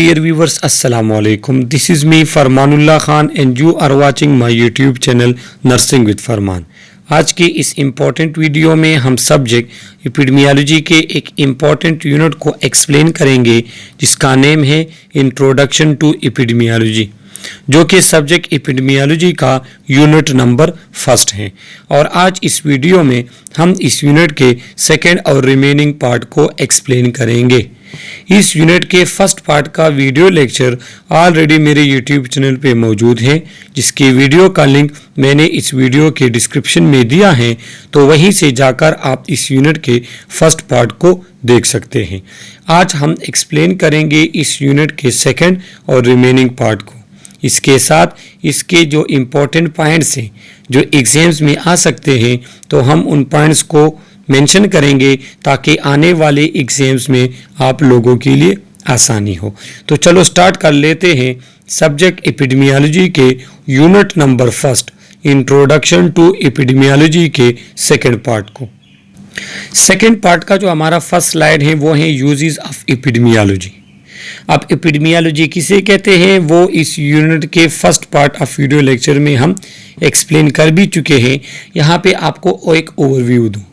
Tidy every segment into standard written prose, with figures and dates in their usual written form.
Dear viewers, Assalamu alaikum. This is me Farmanullah Khan and you are watching my YouTube channel Nursing with Farman. आज की इस important video में हम subject epidemiology के एक important unit को explain करेंगे जिसका नेम है इंट्रोडक्शन टू एपिडेमियोलॉजी, जो कि सब्जेक्ट एपिडेमियोलॉजी का यूनिट नंबर फर्स्ट है। और आज इस वीडियो में हम इस यूनिट के सेकेंड और रिमेनिंग पार्ट को एक्सप्लेन करेंगे। इस यूनिट के फर्स्ट पार्ट का वीडियो लेक्चर ऑलरेडी मेरे यूट्यूब चैनल पे मौजूद है, जिसके वीडियो का लिंक मैंने इस वीडियो के डिस्क्रिप्शन में दिया है, तो वहीं से जाकर आप इस यूनिट के फर्स्ट पार्ट को देख सकते हैं। आज हम एक्सप्लेन करेंगे इस यूनिट के सेकेंड और रिमेनिंग पार्ट को। इसके साथ इसके जो इम्पोर्टेंट पॉइंट्स हैं जो एग्जाम्स में आ सकते हैं, तो हम उन पॉइंट्स को मेंशन करेंगे ताकि आने वाले एग्जाम्स में आप लोगों के लिए आसानी हो। तो चलो स्टार्ट कर लेते हैं सब्जेक्ट एपिडेमियोलॉजी के unit number first introduction to epidemiology के सेकंड पार्ट को। सेकंड पार्ट का जो हमारा फर्स्ट स्लाइड है वो है यूजेस ऑफ एपिडेमियोलॉजी। अब एपिडेमियोलॉजी किसे कहते हैं वो इस यूनिट के first part of video lecture में हम एक्सप्लेन कर भी चुके हैं। यहाँ पे आपको एक ओवरव्यू दूँ।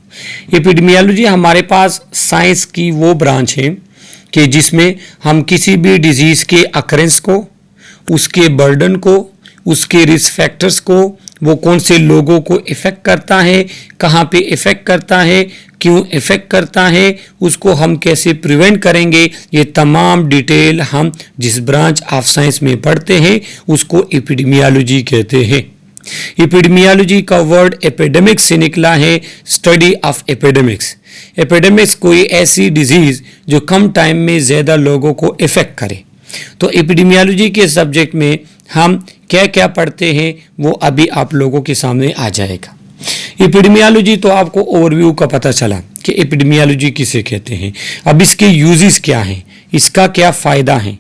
एपिडेमियोलॉजी हमारे पास साइंस की वो ब्रांच है कि जिसमें हम किसी भी डिजीज़ के अकरेंस को, उसके बर्डन को, उसके रिस्क फैक्टर्स को, वो कौन से लोगों को इफ़ेक्ट करता है, कहाँ पे इफ़ेक्ट करता है, क्यों इफ़ेक्ट करता है, उसको हम कैसे प्रिवेंट करेंगे, ये तमाम डिटेल हम जिस ब्रांच ऑफ साइंस में पढ़ते हैं उसको एपिडेमियोलॉजी कहते हैं। एपिडेमियोलॉजी का वर्ड एपिडेमिक्स से निकला है, स्टडी ऑफ एपिडेमिक्स। एपिडेमिक्स कोई ऐसी डिजीज़ जो कम टाइम में ज़्यादा लोगों को इफ़ेक्ट करे। तो एपिडेमियोलॉजी के सब्जेक्ट में हम क्या क्या पढ़ते हैं वो अभी आप लोगों के सामने आ जाएगा। एपिडेमियोलॉजी तो आपको ओवरव्यू का पता चला कि एपिडेमियोलॉजी किसे कहते हैं। अब इसके यूजेस क्या हैं, इसका क्या फ़ायदा है।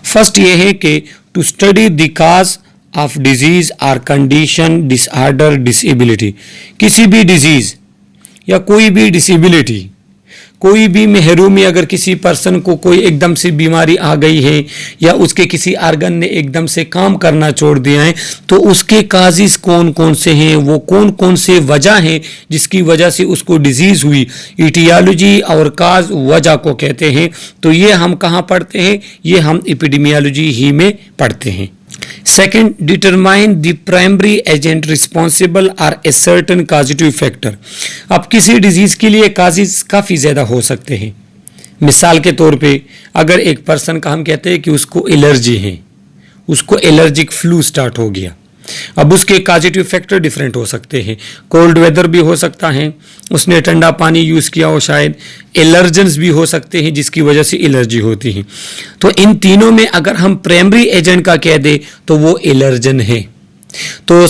फर्स्ट ये है कि to study the cause of disease और कंडीशन, डिसऑर्डर, डिसेबिलिटी। किसी भी डिजीज़ या कोई भी डिसेबिलिटी, कोई भी महरूमी, अगर किसी पर्सन को कोई एकदम से बीमारी आ गई है या उसके किसी आर्गन ने एकदम से काम करना छोड़ दिया है, तो उसके काजिस कौन कौन से हैं, वो कौन कौन से वजह हैं जिसकी वजह से उसको डिजीज़ हुई, इटियोलॉजी और काज वजह को कहते हैं। तो ये हम कहाँ पढ़ते हैं, ये हम एपिडेमियोलॉजी ही में पढ़ते हैं। Second, determine the primary agent responsible or a certain causative factor। अब किसी डिजीज़ के लिए काजिज काफ़ी ज़्यादा हो सकते हैं। मिसाल के तौर पे अगर एक पर्सन का हम कहते हैं कि उसको एलर्जी है, उसको एलर्जिक फ्लू स्टार्ट हो गया, अब उसके काजिटिव फैक्टर डिफरेंट हो सकते हैं। कोल्ड वेदर भी हो सकता है, उसने ठंडा पानी यूज़ किया हो, शायद एलर्जेंस भी हो सकते हैं जिसकी वजह से एलर्जी होती है। तो इन तीनों में अगर हम प्राइमरी एजेंट का कह दें तो वो एलर्जन है। तो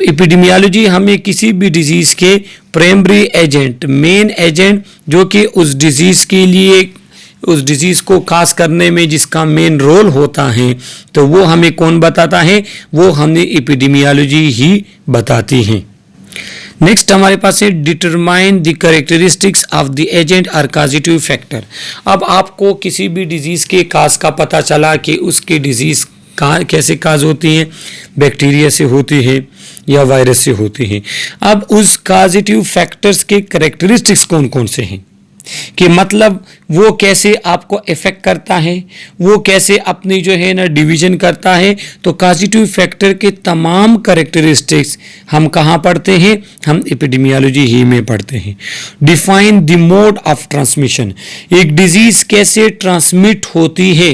एपिडेमियोलॉजी हमें किसी भी डिजीज़ के प्राइमरी एजेंट, मेन एजेंट जो कि उस डिजीज़ के लिए, उस डिजीज़ को काज करने में जिसका मेन रोल होता है, तो वो हमें कौन बताता है, वो हमें एपिडेमियोलॉजी ही बताती है। नेक्स्ट हमारे पास है determine the characteristics of the agent और काजिटिव फैक्टर। अब आपको किसी भी डिजीज़ के काज का पता चला कि उसकी डिजीज़ कैसे काज होती है, बैक्टीरिया से होती है या वायरस से होती है। अब उस काजिटिव फैक्टर्स के कैरेक्टरिस्टिक्स कौन कौन से हैं, कि मतलब वो कैसे आपको इफ़ेक्ट करता है, वो कैसे अपनी जो है ना डिवीज़न करता है। तो काजिटिव फैक्टर के तमाम कैरेक्टरिस्टिक्स हम कहाँ पढ़ते हैं, हम एपिडेमियोलॉजी ही में पढ़ते हैं। Define the mode of transmission, एक डिजीज़ कैसे ट्रांसमिट होती है,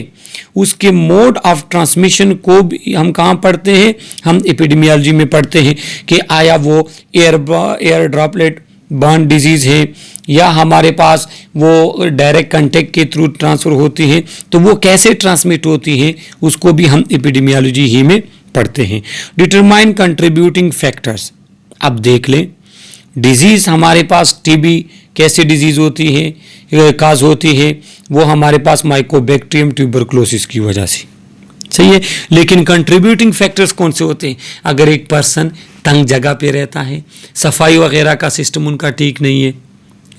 उसके मोड ऑफ ट्रांसमिशन को भी हम कहाँ पढ़ते हैं, हम एपिडेमियोलॉजी में पढ़ते हैं कि आया वो एयर ड्रॉपलेट बर्न डिजीज़ है या हमारे पास वो डायरेक्ट कंटेक्ट के थ्रू ट्रांसफ़र होती है, तो वो कैसे ट्रांसमिट होती है उसको भी हम एपिडेमियोलॉजी ही में पढ़ते हैं। Determine contributing factors. अब देख लें डिजीज़ हमारे पास टीबी कैसे डिजीज़ होती है, काज होती है, वो हमारे पास माइकोबैक्टीरियम ट्यूबरकुलोसिस की वजह से, सही है। लेकिन कंट्रीब्यूटिंग फैक्टर्स कौन से होते हैं, अगर एक पर्सन तंग जगह पे रहता है, सफाई वगैरह का सिस्टम उनका ठीक नहीं है,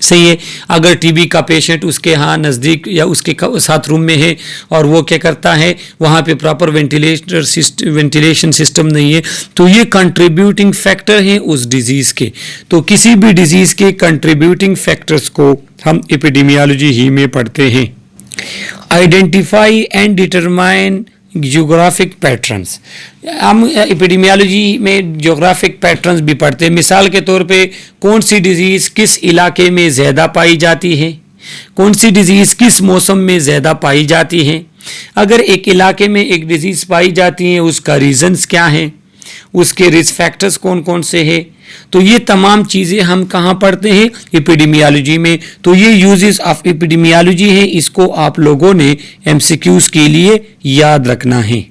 सही है। अगर टीबी का पेशेंट उसके यहाँ नज़दीक या उसके साथ रूम में है और वो क्या करता है, वहाँ पे प्रॉपर वेंटिलेशन सिस्टम नहीं है, तो ये कंट्रीब्यूटिंग फैक्टर हैं उस डिजीज़ के। तो किसी भी डिजीज़ के कंट्रीब्यूटिंग फैक्टर्स को हम एपिडेमियोलॉजी ही में पढ़ते हैं। Identify and determine geographic patterns, हम एपिडेमियोलॉजी में जियोग्राफिक पैटर्न्स भी पढ़ते हैं। मिसाल के तौर पे कौन सी डिज़ीज़ किस इलाके में ज़्यादा पाई जाती है, कौन सी डिज़ीज़ किस मौसम में ज़्यादा पाई जाती है। अगर एक इलाके में एक डिज़ीज़ पाई जाती है, उसका रीज़न्स क्या है, उसके रिस्क फैक्टर्स कौन कौन से हैं, तो ये तमाम चीज़ें हम कहाँ पढ़ते हैं, एपिडेमियोलॉजी में। तो ये यूजेस ऑफ एपिडेमियोलॉजी है, इसको आप लोगों ने एमसीक्यूज के लिए याद रखना है।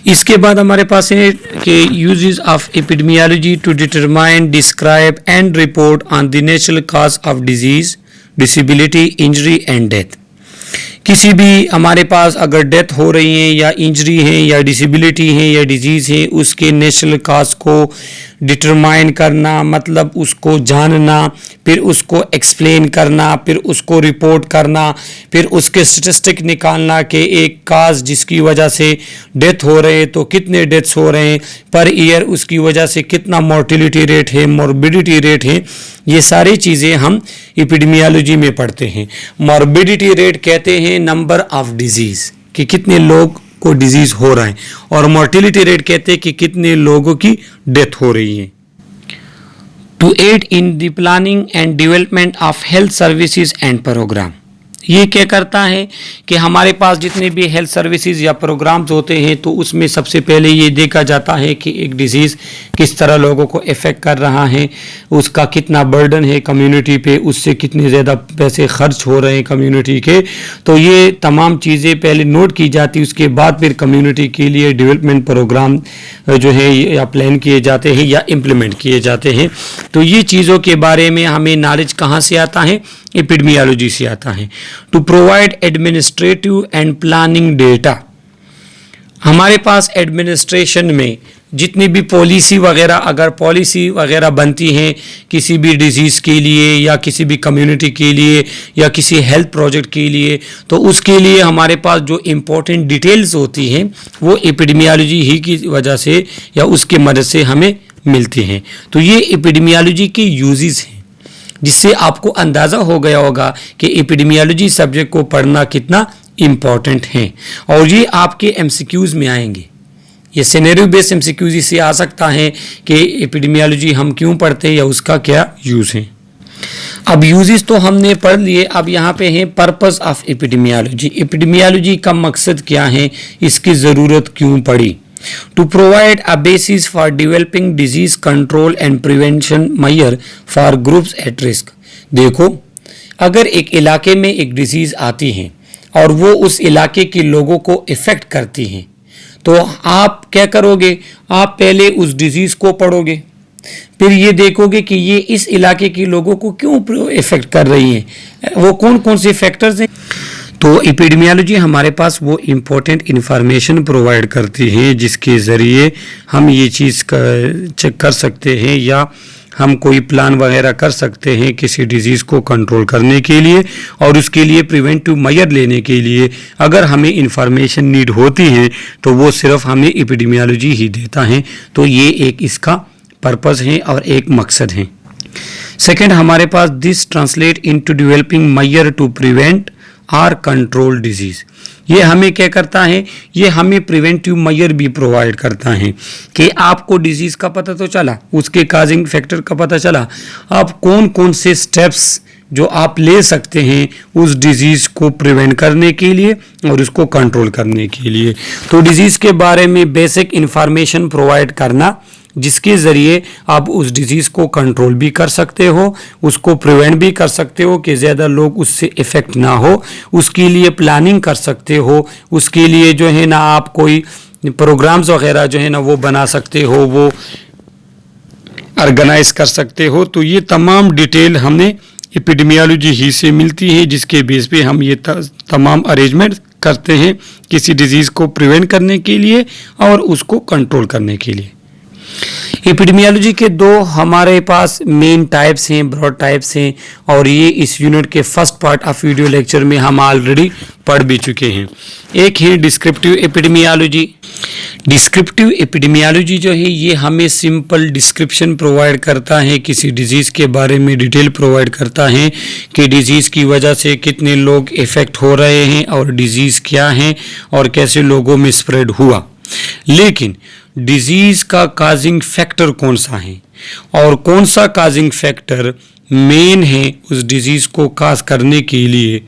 इसके बाद हमारे पास है कि uses of epidemiology to determine, describe and report on the natural cause of disease, disability, injury and death. किसी भी हमारे पास अगर डेथ हो रही है या इंजरी है या डिसेबिलिटी है या डिजीज़ है, उसके नेचुरल काज को डिटरमाइन करना, मतलब उसको जानना, फिर उसको एक्सप्लेन करना, फिर उसको रिपोर्ट करना, फिर उसके स्टेटिस्टिक निकालना कि एक काज जिसकी वजह से डेथ हो रहे हैं तो कितने डेथ्स हो रहे हैं पर ईयर, उसकी वजह से कितना मोर्टिलिटी रेट है, मॉर्बिडिटी रेट है। ये सारी चीज़ें हम एपिडेमियोलॉजी में पढ़ते हैं। मॉर्बिडिटी रेट कहते हैं नंबर ऑफ डिजीज़, कि कितने लोग को डिजीज़ हो रहा है, और मोर्टिलिटी रेट कहते हैं कि कितने लोगों की डेथ हो रही है। To aid in the planning and development of health services and program, ये क्या करता है कि हमारे पास जितने भी हेल्थ सर्विसेज या प्रोग्राम्स होते हैं तो उसमें सबसे पहले ये देखा जाता है कि एक डिज़ीज़ किस तरह लोगों को इफ़ेक्ट कर रहा है, उसका कितना बर्डन है कम्युनिटी पे, उससे कितने ज़्यादा पैसे खर्च हो रहे हैं कम्युनिटी के। तो ये तमाम चीज़ें पहले नोट की जाती, उसके बाद फिर कम्युनिटी के लिए डेवलपमेंट प्रोग्राम जो है या प्लान किए जाते हैं या इम्प्लीमेंट किए जाते हैं। तो ये चीज़ों के बारे में हमें नॉलेज कहाँ से आता है, एपिडेमियोलॉजी से आता है। To provide administrative and planning data, हमारे पास एडमिनिस्ट्रेशन में जितनी भी पॉलिसी वगैरह, अगर पॉलिसी वगैरह बनती हैं किसी भी डिजीज़ के लिए या किसी भी कम्युनिटी के लिए या किसी हेल्थ प्रोजेक्ट के लिए, तो उसके लिए हमारे पास जो इम्पोर्टेंट डिटेल्स होती हैं वो एपिडेमियोलॉजी ही की वजह से या उसके मदद से हमें मिलती हैं। तो ये एपिडेमियोलॉजी के यूजेस हैं, जिससे आपको अंदाज़ा हो गया होगा कि एपिडेमियोलॉजी सब्जेक्ट को पढ़ना कितना इम्पॉर्टेंट है। और ये आपके एमसीक्यूज़ में आएंगे, ये सिनेरियो बेस्ड एमसीक्यूज़ से आ सकता है कि एपिडेमियोलॉजी हम क्यों पढ़ते हैं या उसका क्या यूज़ है। अब यूजेस तो हमने पढ़ लिए, अब यहाँ पे है पर्पस ऑफ एपिडेमियोलॉजी। एपिडेमियोलॉजी का मकसद क्या है, इसकी ज़रूरत क्यों पड़ी। To provide a basis for developing disease control and prevention measure for groups at risk। देखो, अगर एक इलाके में एक डिजीज़ आती है और वो उस इलाके के लोगों को इफ़ेक्ट करती है, तो आप क्या करोगे, आप पहले उस डिजीज़ को पढ़ोगे, फिर ये देखोगे कि ये इस इलाके के लोगों को क्यों इफ़ेक्ट कर रही है, वो कौन कौन से फैक्टर्स हैं। तो एपिडेमियोलॉजी हमारे पास वो इम्पोर्टेंट इन्फॉर्मेशन प्रोवाइड करती है जिसके ज़रिए हम ये चीज़ चेक कर सकते हैं या हम कोई प्लान वगैरह कर सकते हैं किसी डिज़ीज़ को कंट्रोल करने के लिए, और उसके लिए प्रिवेंटिव मेजर लेने के लिए अगर हमें इंफॉर्मेशन नीड होती है तो वो सिर्फ हमें एपिडेमियोलॉजी ही देता है। तो ये एक इसका पर्पस है और एक मकसद है। सेकेंड, हमारे पास this translate into developing measure to prevent or control disease. ये हमें क्या करता है, ये हमें प्रिवेंटिव मेजर भी प्रोवाइड करता है कि आपको डिजीज़ का पता तो चला, उसके काजिंग फैक्टर का पता चला, आप कौन कौन से स्टेप्स जो आप ले सकते हैं उस डिज़ीज़ को प्रिवेंट करने के लिए और उसको कंट्रोल करने के लिए। तो डिज़ीज़ के बारे में बेसिक इन्फॉर्मेशन प्रोवाइड करना जिसके ज़रिए आप उस डिज़ीज़ को कंट्रोल भी कर सकते हो, उसको प्रिवेंट भी कर सकते हो कि ज़्यादा लोग उससे इफ़ेक्ट ना हो, उसके लिए प्लानिंग कर सकते हो, उसके लिए जो है ना आप कोई प्रोग्राम्स वगैरह जो है ना वो बना सकते हो, वो ऑर्गेनाइज कर सकते हो। तो ये तमाम डिटेल हमें एपिडेमियोलॉजी ही से मिलती है जिसके बेस पे हम ये तमाम अरेंजमेंट करते हैं किसी डिज़ीज़ को प्रिवेंट करने के लिए और उसको कंट्रोल करने के लिए। एपिडेमियोलॉजी के दो हमारे पास मेन टाइप्स हैं, ब्रॉड टाइप्स हैं, और ये इस यूनिट के first part of video lecture में हम ऑलरेडी पढ़ भी चुके हैं। एक है डिस्क्रिप्टिव एपिडेमियोलॉजी। डिस्क्रिप्टिव एपिडेमियोलॉजी जो है ये हमें सिंपल डिस्क्रिप्शन प्रोवाइड करता है, किसी डिजीज़ के बारे में डिटेल प्रोवाइड करता है कि डिजीज़ की वजह से कितने लोग इफ़ेक्ट हो रहे हैं और डिजीज़ क्या है और कैसे लोगों में स्प्रेड हुआ। लेकिन डिजीज़ का काजिंग फैक्टर कौन सा है और कौन सा काजिंग फैक्टर मेन है उस डिजीज़ को काज करने के लिए,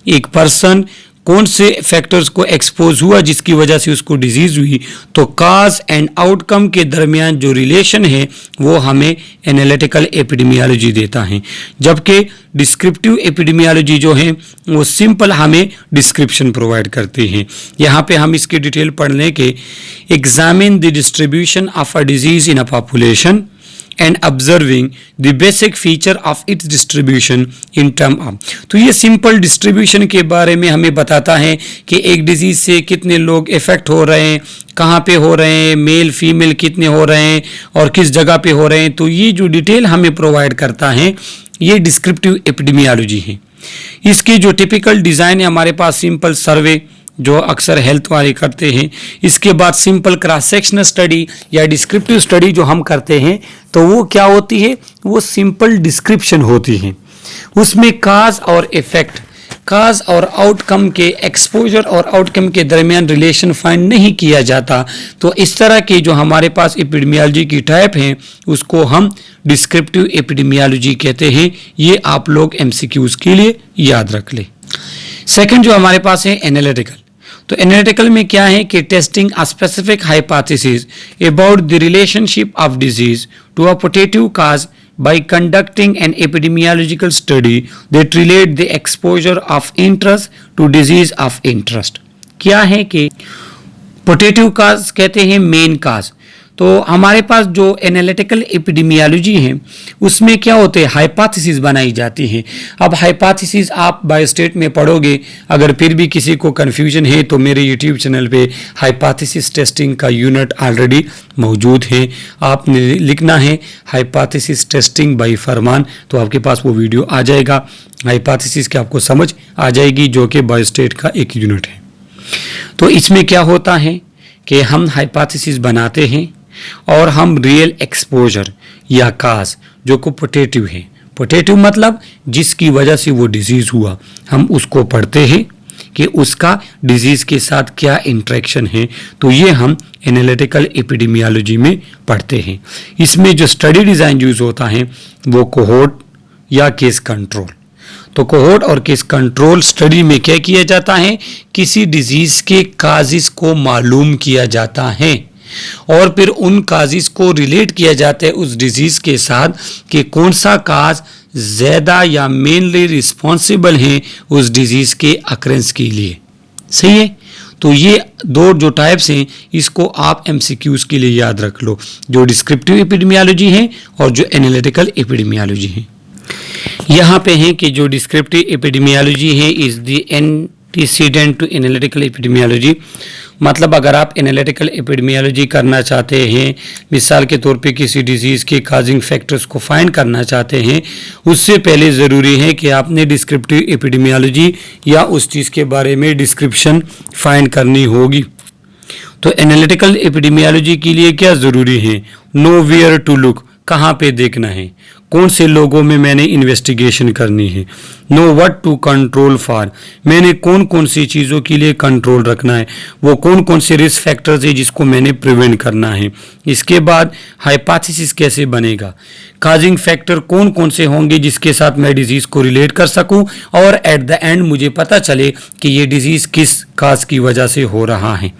एक पर्सन कौन से फैक्टर्स को एक्सपोज हुआ जिसकी वजह से उसको डिजीज़ हुई, तो काज एंड आउटकम के दरमियान जो रिलेशन है वो हमें एनालिटिकल एपिडेमियोलॉजी देता है, जबकि डिस्क्रिप्टिव एपिडेमियोलॉजी जो है वो सिंपल हमें डिस्क्रिप्शन प्रोवाइड करती है। यहाँ पे हम इसकी डिटेल पढ़ लें कि examine the distribution of a disease in a population and observing the basic feature of its distribution in term of, तो ये सिंपल डिस्ट्रीब्यूशन के बारे में हमें बताता है कि एक डिजीज़ से कितने लोग इफ़ेक्ट हो रहे हैं, कहाँ पे हो रहे हैं, मेल फीमेल कितने हो रहे हैं और किस जगह पे हो रहे हैं। तो ये जो डिटेल हमें प्रोवाइड करता है ये डिस्क्रिप्टिव एपिडेमियोलॉजी है। इसकी जो टिपिकल डिज़ाइन है हमारे पास सिंपल सर्वे जो अक्सर हेल्थ वाले करते हैं, इसके बाद सिंपल क्रॉस सेक्शनल स्टडी या डिस्क्रिप्टिव स्टडी जो हम करते हैं तो वो क्या होती है, वो सिंपल डिस्क्रिप्शन होती है। उसमें काज और इफेक्ट, काज और आउटकम के एक्सपोजर और आउटकम के दरमियान रिलेशन फाइंड नहीं किया जाता। तो इस तरह की जो हमारे पास एपिडेमियोलॉजी की टाइप हैं उसको हम डिस्क्रिप्टिव एपिडेमियोलॉजी कहते हैं। ये आप लोग एमसीक्यूज के लिए याद रख ले। सेकंड जो हमारे पास है एनालिटिकल। तो एनालिटिकल में क्या है कि testing a specific hypothesis about the relationship of disease to a putative cause by conducting an epidemiological study that relate the exposure of interest to disease of interest। क्या है कि पोटेटिव काज कहते हैं मेन काज। तो हमारे पास जो एनालिटिकल एपिडेमियोलॉजी है उसमें क्या होते हैं, हाइपोथेसिस बनाई जाती हैं। अब हाइपोथेसिस आप बायोस्टेट में पढ़ोगे, अगर फिर भी किसी को कन्फ्यूजन है तो मेरे यूट्यूब चैनल पे हाइपोथेसिस टेस्टिंग का यूनिट ऑलरेडी मौजूद है। आपने लिखना है हाइपोथेसिस टेस्टिंग बाय फरमान, तो आपके पास वो वीडियो आ जाएगा। हाइपोथेसिस की आपको समझ आ जाएगी जो कि बायोस्टेट का एक यूनिट है। तो इसमें क्या होता है कि हम हाइपोथेसिस बनाते हैं और हम रियल एक्सपोजर या काज जो को पोटेटिव है, पोटेटिव मतलब जिसकी वजह से वो डिजीज़ हुआ, हम उसको पढ़ते हैं कि उसका डिजीज़ के साथ क्या इंटरेक्शन है। तो ये हम एनालिटिकल एपिडेमियोलॉजी में पढ़ते हैं। इसमें जो स्टडी डिज़ाइन यूज़ होता है वो कोहोर्ट या केस कंट्रोल। तो कोहोर्ट और केस कंट्रोल स्टडी में क्या किया जाता है, किसी डिजीज़ के काजिस को मालूम किया जाता है और फिर उन काजिस को रिलेट किया जाता है उस डिजीज़ के साथ कि कौन सा काज ज़्यादा या मेनली रिस्पॉन्सिबल है उस डिजीज़ के अक्रेंस के लिए। सही है। तो ये दो जो टाइप्स हैं इसको आप एमसीक्यूज़ के लिए याद रख लो, जो डिस्क्रिप्टिव एपिडेमियोलॉजी है और जो एनालिटिकल एपिडेमियोलॉजी है। यहाँ पे है कि जो डिस्क्रिप्टिव एपिडेमियोलॉजी है is the antecedent to analytical epidemiology. मतलब अगर आप एनालिटिकल एपिडेमियोलॉजी करना चाहते हैं, मिसाल के तौर पे किसी डिजीज़ के काजिंग फैक्टर्स को फाइंड करना चाहते हैं, उससे पहले ज़रूरी है कि आपने डिस्क्रिप्टिव एपिडेमियोलॉजी या उस चीज़ के बारे में डिस्क्रिप्शन फाइंड करनी होगी। तो एनालिटिकल एपिडेमियोलॉजी के लिए क्या ज़रूरी है, नो वेयर टू लुक, कहाँ पे देखना है, कौन से लोगों में मैंने इन्वेस्टिगेशन करनी है, know what to control for, मैंने कौन कौन सी चीज़ों के लिए कंट्रोल रखना है, वो कौन कौन से रिस्क फैक्टर्स है जिसको मैंने प्रिवेंट करना है। इसके बाद हाइपोथेसिस कैसे बनेगा, काजिंग फैक्टर कौन कौन से होंगे जिसके साथ मैं डिजीज़ को रिलेट कर सकूं और एट द एंड मुझे पता चले कि ये डिजीज़ किस काज की वजह से हो रहा है।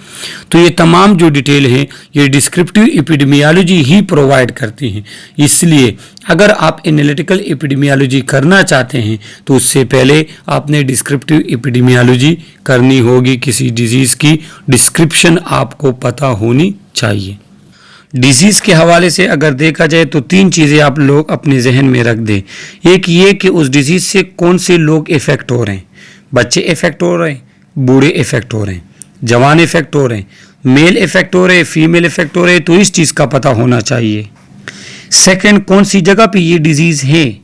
तो ये तमाम जो डिटेल है ये डिस्क्रिप्टिव एपिडेमियोलॉजी ही प्रोवाइड करती है। इसलिए अगर आप एनालिटिकल एपिडेमियोलॉजी करना चाहते हैं तो उससे पहले आपने डिस्क्रिप्टिव एपिडेमियोलॉजी करनी होगी। किसी डिजीज़ की डिस्क्रिप्शन आपको पता होनी चाहिए। डिजीज़ के हवाले से अगर देखा जाए तो तीन चीज़ें आप लोग अपने जहन में रख दें। एक ये कि उस डिजीज़ से कौन से लोग इफ़ेक्ट हो रहे हैं, बच्चे इफ़ेक्ट हो रहे हैं, बूढ़े इफ़ेक्ट हो रहे हैं, जवान इफ़ेक्ट हो रहे हैं, मेल इफ़ेक्ट हो रहे हैं, फीमेल इफ़ेक्ट हो रहे हैं। तो इस चीज़ का पता होना चाहिए। सेकंड, कौन सी जगह पे ये डिजीज है।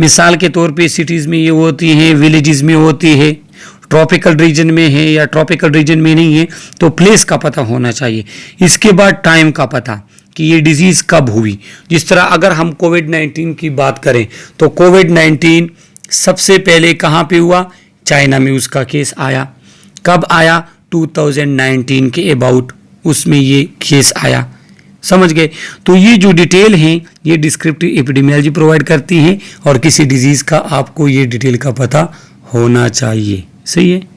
मिसाल के तौर पे सिटीज में ये होती है, विलेजेस में होती है, ट्रॉपिकल रीजन में है या ट्रॉपिकल रीजन में नहीं है, तो प्लेस का पता होना चाहिए। इसके बाद टाइम का पता कि ये डिजीज कब हुई। जिस तरह अगर हम कोविड-19 की बात करें तो कोविड-19 सबसे पहले कहाँ पे हुआ, चाइना में उसका केस आया। कब आया, 2019 के अबाउट उसमें ये केस आया, समझ गए। तो ये जो डिटेल है ये डिस्क्रिप्टिव एपिडेमियोलॉजी प्रोवाइड करती है और किसी डिजीज का आपको ये डिटेल का पता होना चाहिए, सही है।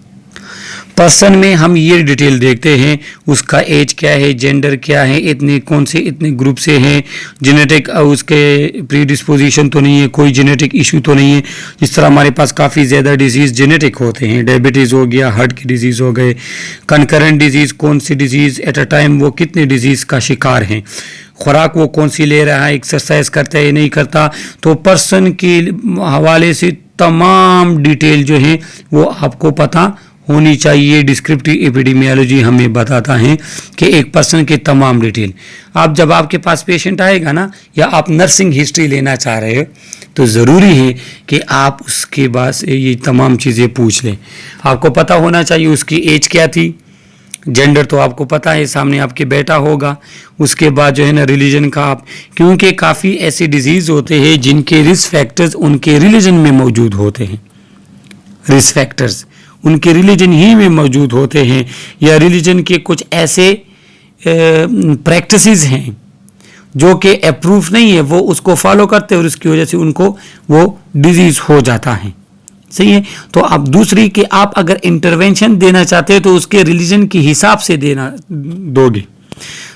पर्सन में हम ये डिटेल देखते हैं, उसका एज क्या है, जेंडर क्या है, इतने कौन से इतने ग्रुप से हैं, जेनेटिक उसके प्रीडिस्पोजिशन तो नहीं है, कोई जेनेटिक इशू तो नहीं है। जिस तरह हमारे पास काफ़ी ज़्यादा डिजीज़ जेनेटिक होते हैं, डायबिटीज़ हो गया, हार्ट की डिजीज़ हो गए, कंकरेंट डिजीज़, कौन सी डिजीज़ एट अ टाइम वो कितने डिजीज़ का शिकार हैं, खुराक वो कौन सी ले रहा है, एक्सरसाइज करता है या नहीं करता। तो पर्सन के हवाले से तमाम डिटेल जो है वो आपको पता होनी चाहिए। डिस्क्रिप्टिव एपिडेमियोलॉजी हमें बताता है कि एक पर्सन के तमाम डिटेल। आप जब आपके पास पेशेंट आएगा ना, या आप नर्सिंग हिस्ट्री लेना चाह रहे हो, तो ज़रूरी है कि आप उसके बाद से ये तमाम चीज़ें पूछ लें। आपको पता होना चाहिए उसकी एज क्या थी, जेंडर तो आपको पता है, सामने आपके बेटा होगा। उसके बाद जो है ना रिलीजन का आप, क्योंकि काफ़ी ऐसे डिजीज़ होते हैं जिनके रिस्क फैक्टर्स उनके रिलीजन में मौजूद होते हैं। रिस्क फैक्टर्स उनके रिलीजन ही में मौजूद होते हैं, या रिलीजन के कुछ ऐसे प्रैक्टिसेस हैं जो कि अप्रूव नहीं है, वो उसको फॉलो करते हैं और उसकी वजह से उनको वो डिजीज़ हो जाता है, सही है। तो आप दूसरी कि आप अगर इंटरवेंशन देना चाहते हैं तो उसके रिलीजन के हिसाब से देना दोगे।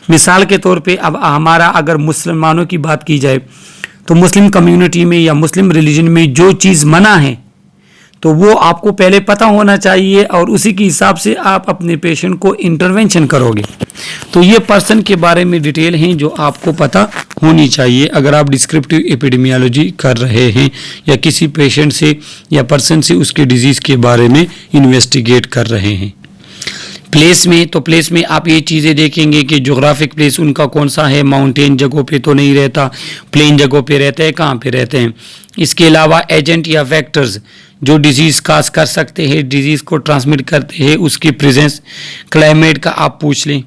मिसाल के तौर पे अब हमारा अगर मुसलमानों की बात की जाए तो मुस्लिम कम्युनिटी में या मुस्लिम रिलीजन में जो चीज़ मना है तो वो आपको पहले पता होना चाहिए और उसी के हिसाब से आप अपने पेशेंट को इंटरवेंशन करोगे। तो ये पर्सन के बारे में डिटेल हैं जो आपको पता होनी चाहिए अगर आप डिस्क्रिप्टिव एपिडेमियोलॉजी कर रहे हैं या किसी पेशेंट से या पर्सन से उसके डिजीज़ के बारे में इन्वेस्टिगेट कर रहे हैं। प्लेस में, तो प्लेस में आप ये चीज़ें देखेंगे कि जोग्राफिक प्लेस उनका कौन सा है, माउंटेन जगहों पे तो नहीं रहता, प्लेन जगहों पे रहते हैं, कहाँ पे रहते हैं। इसके अलावा एजेंट या फैक्टर्स जो डिजीज़ काज कर सकते हैं, डिजीज़ को ट्रांसमिट करते हैं, उसकी प्रेजेंस। क्लाइमेट का आप पूछ लें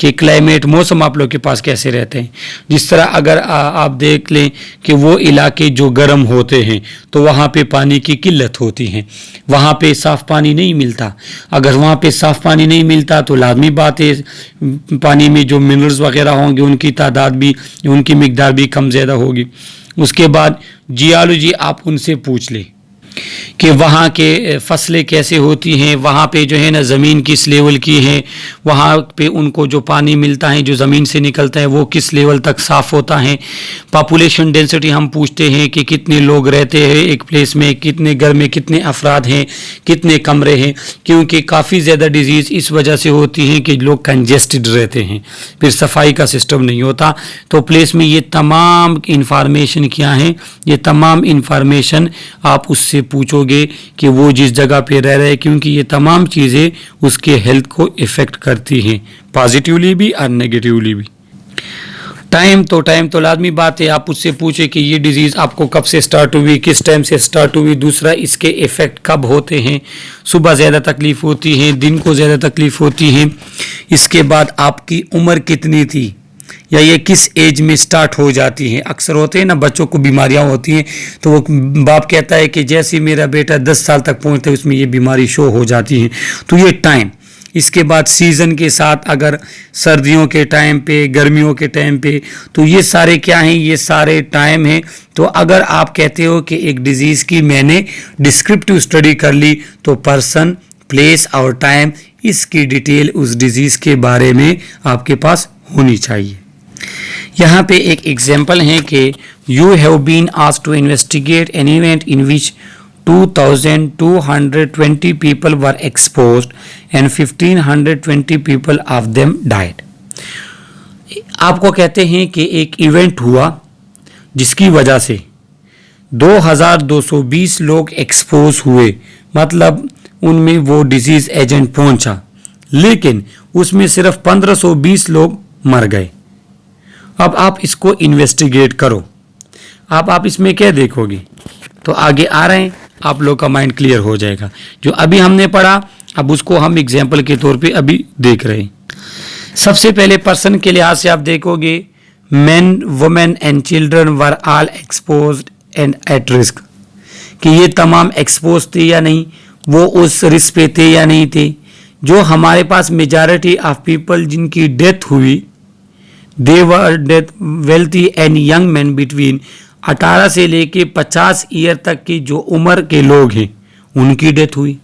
कि क्लाइमेट, मौसम आप लोग के पास कैसे रहते हैं। जिस तरह अगर आप देख लें कि वो इलाके जो गर्म होते हैं तो वहाँ पे पानी की किल्लत होती है, वहाँ पे साफ़ पानी नहीं मिलता। अगर वहाँ पे साफ़ पानी नहीं मिलता तो लाजमी बात है पानी में जो मिनरल्स वगैरह होंगे उनकी तादाद भी, उनकी मिकदार भी कम ज़्यादा होगी। उसके बाद जियोलॉजी आप उनसे पूछ लें कि वहाँ के फसलें कैसे होती हैं, वहाँ पे जो है ना ज़मीन किस लेवल की है, वहाँ पे उनको जो पानी मिलता है जो ज़मीन से निकलता है वो किस लेवल तक साफ़ होता है। पॉपुलेशन डेंसिटी हम पूछते हैं कि कितने लोग रहते हैं एक प्लेस में, कितने घर में कितने अफराद हैं, कितने कमरे हैं, क्योंकि काफ़ी ज़्यादा डिजीज़ इस वजह से होती हैं कि लोग कंजेस्टेड रहते हैं, फिर सफाई का सिस्टम नहीं होता। तो प्लेस में ये तमाम इंफॉर्मेशन क्या है, ये तमाम इंफॉर्मेशन आप उससे पूछोगे कि वो जिस जगह पे रह रहे हैं, क्योंकि ये तमाम चीज़ें उसके हेल्थ को इफ़ेक्ट करती हैं, पॉजिटिवली भी और नेगेटिवली भी। टाइम तो लाजमी बात है, आप उससे पूछे कि ये डिज़ीज़ आपको कब से स्टार्ट हुई, किस टाइम से स्टार्ट हुई। दूसरा, इसके इफ़ेक्ट कब होते हैं, सुबह ज़्यादा तकलीफ़ होती है, दिन को ज़्यादा तकलीफ़ होती है। इसके बाद आपकी उम्र कितनी थी या ये किस एज में स्टार्ट हो जाती हैं। अक्सर होते हैं ना बच्चों को बीमारियां होती हैं तो वो बाप कहता है कि जैसे मेरा बेटा 10 साल तक पहुंचता है उसमें ये बीमारी शो हो जाती है, तो ये टाइम। इसके बाद सीज़न के साथ, अगर सर्दियों के टाइम पे, गर्मियों के टाइम पे, तो ये सारे क्या हैं, ये सारे टाइम हैं। तो अगर आप कहते हो कि एक डिज़ीज़ की मैंने डिस्क्रिप्टिव स्टडी कर ली तो पर्सन, प्लेस और टाइम, इसकी डिटेल उस डिज़ीज़ के बारे में आपके पास होनी चाहिए। यहाँ पे एक एग्जाम्पल है कि you have been asked to investigate an event in which 2220 people were exposed and 1520 people of them died। आपको कहते हैं कि एक इवेंट हुआ जिसकी वजह से 2220 लोग एक्सपोज हुए, मतलब उनमें वो डिजीज़ एजेंट पहुंचा, लेकिन उसमें सिर्फ 1520 लोग मर गए। अब आप इसको इन्वेस्टिगेट करो। अब आप इसमें क्या देखोगे, तो आगे आ रहे हैं, आप लोग का माइंड क्लियर हो जाएगा। जो अभी हमने पढ़ा अब उसको हम एग्जाम्पल के तौर पे अभी देख रहे हैं। सबसे पहले पर्सन के लिहाज से आप देखोगे, main, women and children were all exposed and at risk, कि ये तमाम एक्सपोज थे या नहीं, वो उस रिस्क पे थे या नहीं थे। जो हमारे पास मेजॉरिटी ऑफ पीपल जिनकी डेथ हुई, they were death wealthy and young man between 18 से लेके 50 ईयर तक की जो उम्र के लोग हैं उनकी डेथ हुई।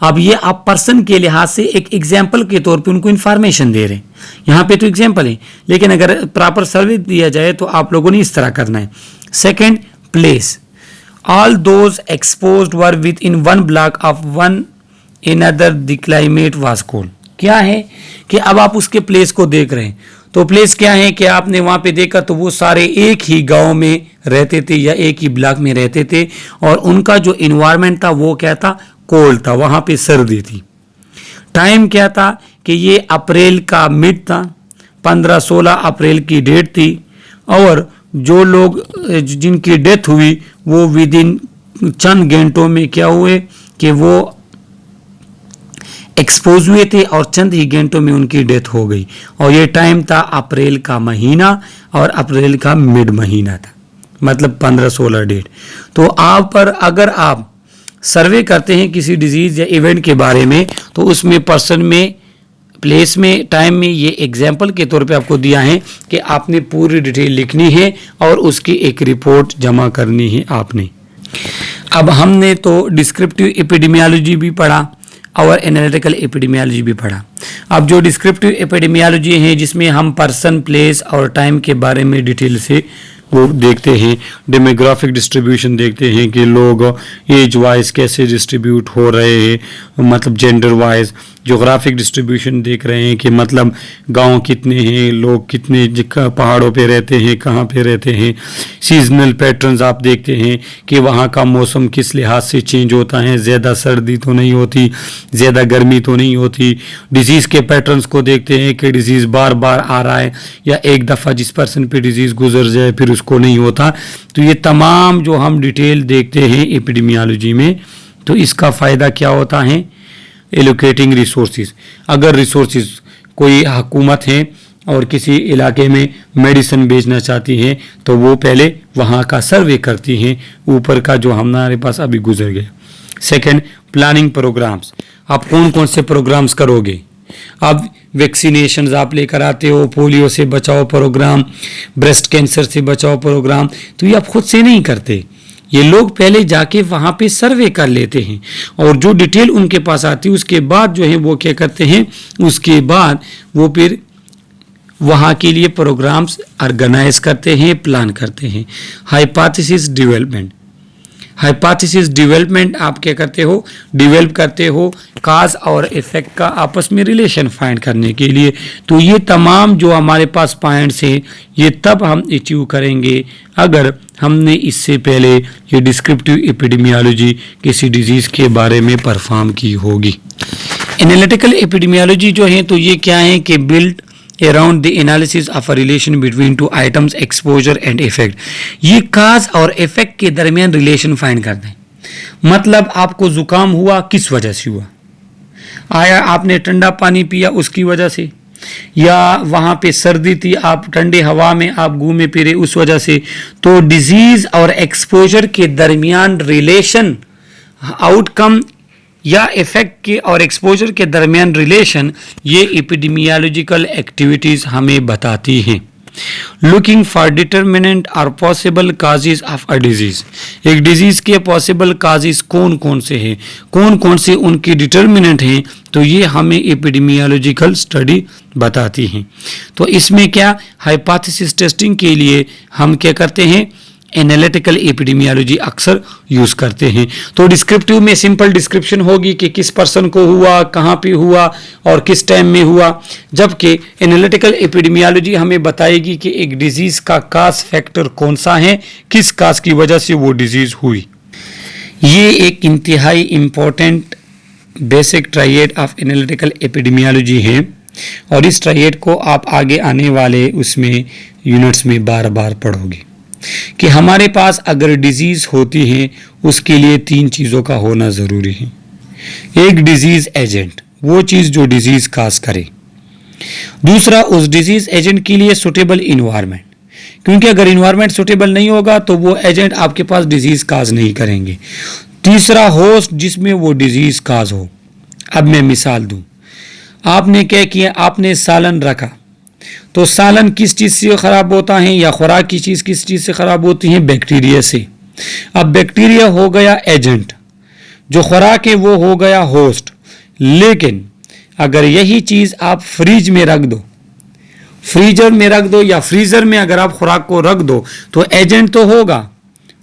अब ये आप पर्सन के लिहाज से एक एग्जाम्पल के तौर पे उनको इन्फॉर्मेशन दे रहे हैं। यहाँ पे तो एग्जाम्पल है, लेकिन अगर प्रॉपर सर्वे दिया जाए तो आप लोगों ने इस तरह करना है। Second, place, all those exposed were with in one block of one another the climate was cold. क्या है कि अब आप उसके प्लेस को देख रहे हैं, तो प्लेस क्या है कि आपने वहां पे देखा तो वो सारे एक ही गांव में रहते थे या एक ही ब्लॉक में रहते थे, और उनका जो इन्वायरमेंट था वो क्या था, कोल्ड था, वहां पे सर्दी थी। टाइम क्या था कि ये अप्रैल का मिड था, 15-16 अप्रैल की डेट थी, और जो लोग जिनकी डेथ हुई वो विद इन चंद घंटों में क्या हुए कि वो एक्सपोज हुए थे और चंद ही घंटों में उनकी डेथ हो गई। और ये टाइम था अप्रैल का महीना और अप्रैल का मिड महीना था, मतलब 15-16 डेट। तो आप पर अगर आप सर्वे करते हैं किसी डिजीज या इवेंट के बारे में, तो उसमें पर्सन में, प्लेस में, टाइम में, ये एग्जाम्पल के तौर पे आपको दिया है कि आपने पूरी डिटेल लिखनी है और उसकी एक रिपोर्ट जमा करनी है आपने। अब हमने तो डिस्क्रिप्टिव एपिडेमियोलॉजी भी पढ़ा और एनालिटिकल एपिडेमियोलॉजी भी पढ़ा। अब जो डिस्क्रिप्टिव एपिडेमियोलॉजी है जिसमें हम पर्सन, प्लेस और टाइम के बारे में डिटेल से वो देखते हैं, डेमोग्राफिक डिस्ट्रीब्यूशन देखते हैं कि लोग एज वाइज कैसे डिस्ट्रीब्यूट हो रहे हैं, मतलब जेंडर वाइज। जोग्राफिक डिस्ट्रीब्यूशन देख रहे हैं कि मतलब गांव कितने हैं, लोग कितने पहाड़ों पे रहते हैं, कहाँ पे रहते हैं। सीजनल पैटर्न्स आप देखते हैं कि वहाँ का मौसम किस लिहाज से चेंज होता है, ज़्यादा सर्दी तो नहीं होती, ज़्यादा गर्मी तो नहीं होती। डिजीज़ के पैटर्न्स को देखते हैं कि डिजीज़ बार बार आ रहा है या एक दफ़ा जिस पर्सन पे डिजीज़ गुजर जाए फिर उसको नहीं होता। तो ये तमाम जो हम डिटेल देखते हैं एपिडेमियोलॉजी में, तो इसका फ़ायदा क्या होता है, एलोकेटिंग रिसोर्सेज। अगर रिसोर्सेज कोई हुकूमत है और किसी इलाके में मेडिसिन बेचना चाहती है तो वो पहले वहाँ का सर्वे करती हैं, ऊपर का जो हमारे पास अभी गुजर गया। सेकंड, प्लानिंग प्रोग्राम्स, आप कौन कौन से प्रोग्राम्स करोगे। अब वैक्सीनेशन आप लेकर आते हो, पोलियो से बचाओ प्रोग्राम, ब्रेस्ट कैंसर से बचाओ प्रोग्राम, तो ये आप खुद से नहीं करते, ये लोग पहले जाके वहाँ पे सर्वे कर लेते हैं और जो डिटेल उनके पास आती है उसके बाद जो है वो क्या करते हैं, उसके बाद वो फिर वहाँ के लिए प्रोग्राम्स ऑर्गेनाइज करते हैं, प्लान करते हैं। हाइपोथेसिस डेवलपमेंट, हाइपोथेसिस डेवलपमेंट आप क्या करते हो, डेवलप करते हो काज और इफेक्ट का आपस में रिलेशन फाइंड करने के लिए। तो ये तमाम जो हमारे पास पॉइंट्स हैं ये तब हम अचीव करेंगे अगर हमने इससे पहले ये डिस्क्रिप्टिव एपिडेमियोलॉजी किसी डिजीज़ के बारे में परफॉर्म की होगी। एनालिटिकल एपिडेमियोलॉजी जो है तो ये क्या है कि build around the analysis of a relation between two items exposure and effect. ये काज और इफेक्ट के दरमियान रिलेशन फाइंड करते हैं। मतलब आपको जुकाम हुआ किस वजह से हुआ, आया आपने ठंडा पानी पिया उसकी वजह से, या वहाँ पे सर्दी थी आप ठंडे हवा में आप घूमे फिरे उस वजह से। तो डिजीज और एक्सपोजर के दरमियान रिलेशन, आउटकम या इफेक्ट के और एक्सपोजर के दरमियान रिलेशन, ये एपिडेमियोलॉजिकल एक्टिविटीज़ हमें बताती हैं। लुकिंग फॉर डिटर्मिनेंट और possible causes of a disease, एक डिजीज़ के पॉसिबल काजेज कौन कौन से हैं, कौन कौन से उनके डिटर्मिनेंट हैं, तो ये हमें एपिडेमियोलॉजिकल स्टडी बताती हैं। तो इसमें क्या, हाइपोथेसिस टेस्टिंग के लिए हम क्या करते हैं, एनालिटिकल एपिडेमियोलॉजी अक्सर यूज़ करते हैं। तो डिस्क्रिप्टिव में सिंपल डिस्क्रिप्शन होगी कि किस पर्सन को हुआ, कहाँ पे हुआ और किस टाइम में हुआ, जबकि एनालिटिकल एपिडेमियोलॉजी हमें बताएगी कि एक डिजीज़ का काज फैक्टर कौन सा है, किस काज की वजह से वो डिजीज़ हुई। ये एक इंतहाई important basic triad of analytical epidemiology है और इस ट्रायड को आप आगे आने वाले उसमें यूनिट्स में बार बार पढ़ोगे कि हमारे पास अगर डिजीज़ होती है उसके लिए 3 चीज़ों का होना ज़रूरी है। एक डिजीज़ एजेंट, वो चीज़ जो डिजीज़ काज करे। दूसरा, उस डिजीज़ एजेंट के लिए सुटेबल इन्वायरमेंट, क्योंकि अगर इन्वायरमेंट सुटेबल नहीं होगा तो वो एजेंट आपके पास डिजीज़ काज नहीं करेंगे। तीसरा, होस्ट जिसमें वो डिजीज़ काज हो। अब मैं मिसाल दूं, आपने क्या किया, आपने सालन रखा, तो सालन किस चीज़ से ख़राब होता है या खुराक की चीज़ किस चीज़ से ख़राब होती है? बैक्टीरिया से। अब बैक्टीरिया हो गया एजेंट, जो खुराक है वो हो गया होस्ट। लेकिन अगर यही चीज़ आप फ्रिज में रख दो, फ्रीजर में रख दो या फ्रीज़र में अगर आप खुराक को रख दो तो एजेंट तो होगा,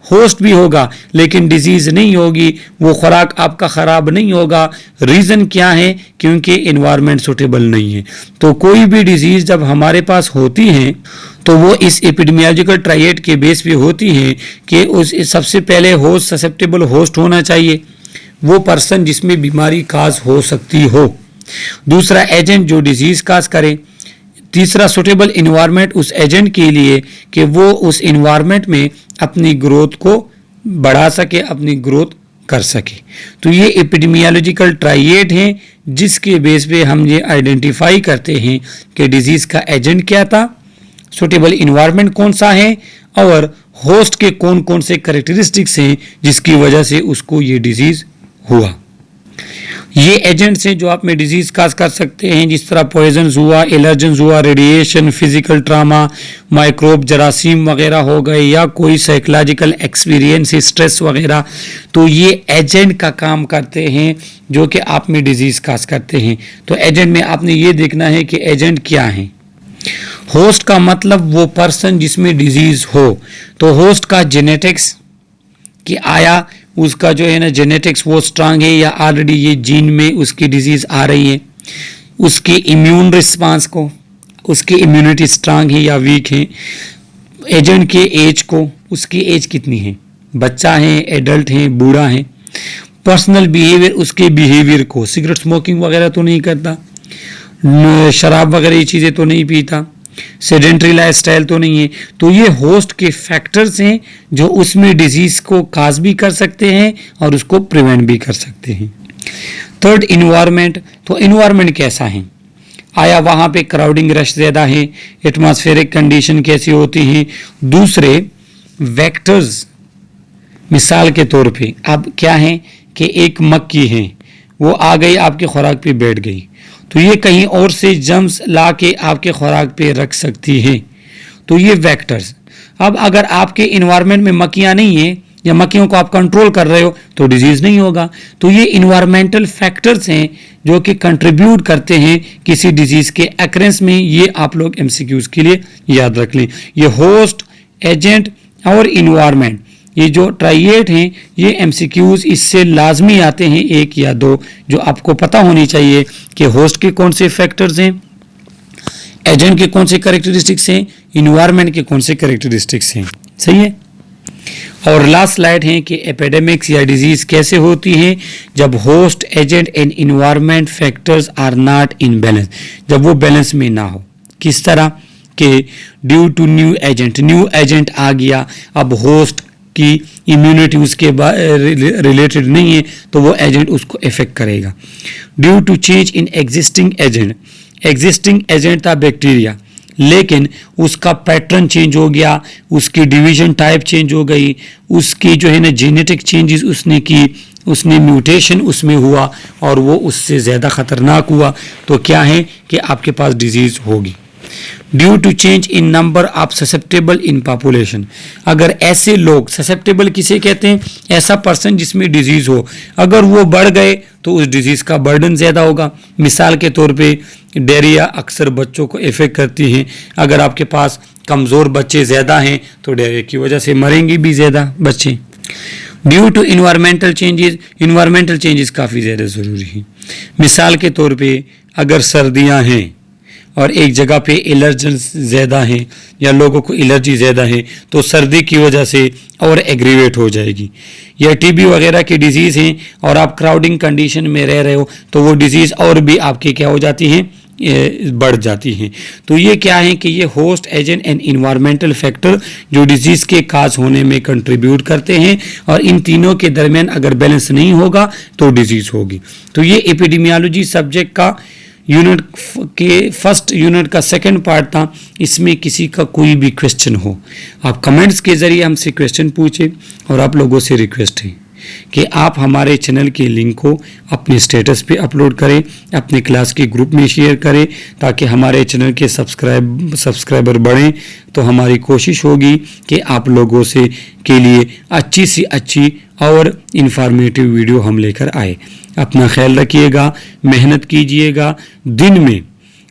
होस्ट भी होगा, लेकिन डिजीज़ नहीं होगी, वो खुराक आपका ख़राब नहीं होगा। रीज़न क्या है? क्योंकि इन्वायरमेंट सूटेबल नहीं है। तो कोई भी डिजीज़ जब हमारे पास होती है तो वो इस एपिडेमियोलॉजिकल ट्रायड के बेस पे होती है कि उस सबसे पहले होस्ट, ससेप्टेबल होस्ट होना चाहिए, वो पर्सन जिसमें बीमारी काज हो सकती हो। दूसरा, एजेंट जो डिजीज़ काज करे। तीसरा, सुटेबल इन्वायरमेंट उस एजेंट के लिए कि वो उस इन्वायरमेंट में अपनी ग्रोथ को बढ़ा सके, अपनी ग्रोथ कर सके। तो ये एपिडेमियोलॉजिकल ट्रायड है जिसके बेस पे हम ये आइडेंटिफाई करते हैं कि डिजीज़ का एजेंट क्या था, सुटेबल इन्वायरमेंट कौन सा है और होस्ट के कौन कौन से कैरेक्टरिस्टिक्स हैं जिसकी वजह से उसको ये डिजीज़ हुआ। ये एजेंट्स हैं जो आप में डिजीज़ काज कर सकते हैं, जिस तरह पॉइजन्स हुआ, एलर्जेंस हुआ, रेडिएशन, फिजिकल ट्रामा, माइक्रोब, जरासीम वगैरह हो गए, या कोई साइकोलॉजिकल एक्सपीरियंस, स्ट्रेस वगैरह। तो ये एजेंट का काम करते हैं जो कि आप में डिजीज़ काज करते हैं। तो एजेंट में आपने ये देखना है कि एजेंट क्या है। होस्ट का मतलब वो पर्सन जिसमें डिजीज़ हो। तो होस्ट का जेनेटिक्स कि आया उसका जो है ना जेनेटिक्स वो स्ट्रांग है या ऑलरेडी ये जीन में उसकी डिजीज़ आ रही है, उसके इम्यून रिस्पांस को, उसकी इम्यूनिटी स्ट्रांग है या वीक है, एजेंट के एज को, उसकी एज कितनी है, बच्चा है, एडल्ट है, बूढ़ा है, पर्सनल बिहेवियर, उसके बिहेवियर को, सिगरेट स्मोकिंग वगैरह तो नहीं करता, शराब वगैरह ये चीज़ें तो नहीं पीता, सेडेंट्री लाइफस्टाइल तो नहीं है। तो ये होस्ट के फैक्टर्स हैं जो उसमें डिजीज़ को काज भी कर सकते हैं और उसको प्रिवेंट भी कर सकते हैं। Third, environment. तो इन्वायरमेंट कैसा है, आया वहाँ पे क्राउडिंग रश ज़्यादा है, एटमॉस्फेरिक कंडीशन कैसी होती हैं। दूसरे, वेक्टर्स, मिसाल के तौर पे अब क्या है कि एक मक्खी है, वो आ गई आपके खुराक पे बैठ गई, तो ये कहीं और से जम्स ला के आपके खुराक पे रख सकती है। तो ये वेक्टर्स। अब अगर आपके इन्वायरमेंट में मक्खियाँ नहीं है या मक्खियों को आप कंट्रोल कर रहे हो तो डिजीज़ नहीं होगा। तो ये इन्वायरमेंटल फैक्टर्स हैं जो कि कंट्रीब्यूट करते हैं किसी डिजीज़ के अक्रेंस में। ये आप लोग एमसीक्यूज के लिए याद रख लें। ये होस्ट, एजेंट और इन्वायरमेंट, ये जो ट्रायड हैं, ये एमसीक्यूज इससे लाजमी आते हैं, 1 या 2, जो आपको पता होनी चाहिए कि होस्ट के कौन से फैक्टर्स हैं, एजेंट के कौन से कैरेक्टरिस्टिक्स हैं, इन्वायरमेंट के कौन से कैरेक्टरिस्टिक्स हैं। सही है। और लास्ट स्लाइड है कि एपिडेमिक्स या डिजीज़ कैसे होती हैं, जब host, agent and environment factors are not in balance, जब वो बैलेंस में ना हो। किस तरह के, ड्यू टू न्यू एजेंट आ गया, अब होस्ट की इम्यूनिटी उसके रिलेटेड नहीं है तो वो एजेंट उसको इफेक्ट करेगा। Due to change in existing agent था बैक्टीरिया, लेकिन उसका पैटर्न चेंज हो गया, उसकी डिवीजन टाइप चेंज हो गई, उसकी जो है ना जेनेटिक चेंजेस उसने की, उसने म्यूटेशन उसमें हुआ और वो उससे ज़्यादा ख़तरनाक हुआ, तो क्या है कि आपके पास डिजीज़ होगी। Due to change in number of susceptible in population, अगर ऐसे लोग, ससेप्टेबल किसे कहते हैं, ऐसा पर्सन जिसमें डिजीज़ हो, अगर वो बढ़ गए तो उस डिजीज़ का बर्डन ज़्यादा होगा। मिसाल के तौर पे डायरिया अक्सर बच्चों को इफ़ेक्ट करती हैं, अगर आपके पास कमज़ोर बच्चे ज़्यादा हैं तो डायरिया की वजह से मरेंगे भी ज़्यादा बच्चे। ड्यू टू इन्वायरमेंटल चेंजेस काफ़ी ज़्यादा ज़रूरी हैं। मिसाल के तौर पे अगर सर्दियाँ हैं और एक जगह पे एलर्जेंस ज़्यादा हैं या लोगों को एलर्जी ज़्यादा है तो सर्दी की वजह से और एग्रीवेट हो जाएगी, या टीबी वगैरह की डिजीज़ हैं और आप क्राउडिंग कंडीशन में रह रहे हो तो वो डिज़ीज़ और भी आपकी क्या हो जाती है, बढ़ जाती हैं। तो ये क्या है कि ये host agent and environmental factor जो डिजीज़ के काज होने में कंट्रीब्यूट करते हैं, और इन तीनों के दरमियान अगर बैलेंस नहीं होगा तो डिजीज़ होगी। तो ये एपिडेमियोलॉजी सब्जेक्ट का यूनिट के फर्स्ट यूनिट का सेकंड पार्ट था। इसमें किसी का कोई भी क्वेश्चन हो, आप कमेंट्स के ज़रिए हमसे क्वेश्चन पूछें, और आप लोगों से रिक्वेस्ट है कि आप हमारे चैनल के लिंक को अपने स्टेटस पे अपलोड करें, अपने क्लास के ग्रुप में शेयर करें, ताकि हमारे चैनल के सब्सक्राइबर बढ़ें। तो हमारी कोशिश होगी कि आप लोगों से के लिए अच्छी सी अच्छी और इन्फॉर्मेटिव वीडियो हम लेकर आए। अपना ख्याल रखिएगा, मेहनत कीजिएगा। दिन में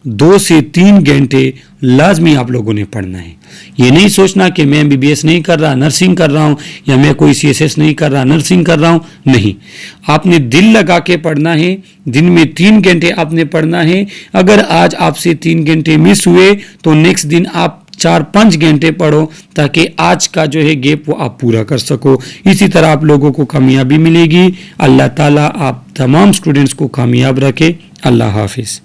2 से 3 घंटे लाजमी आप लोगों ने पढ़ना है। ये नहीं सोचना कि मैं MBBS नहीं कर रहा, नर्सिंग कर रहा हूँ, या मैं कोई CSS नहीं कर रहा, नर्सिंग कर रहा हूँ। नहीं, आपने दिल लगा के पढ़ना है। दिन में 3 घंटे आपने पढ़ना है। अगर आज आपसे 3 घंटे मिस हुए तो नेक्स्ट दिन आप 4-5 घंटे पढ़ो, ताकि आज का जो है गैप वो आप पूरा कर सको। इसी तरह आप लोगों को कामयाबी मिलेगी। अल्लाह ताला आप तमाम स्टूडेंट्स को कामयाब रखे। अल्लाह हाफिज़।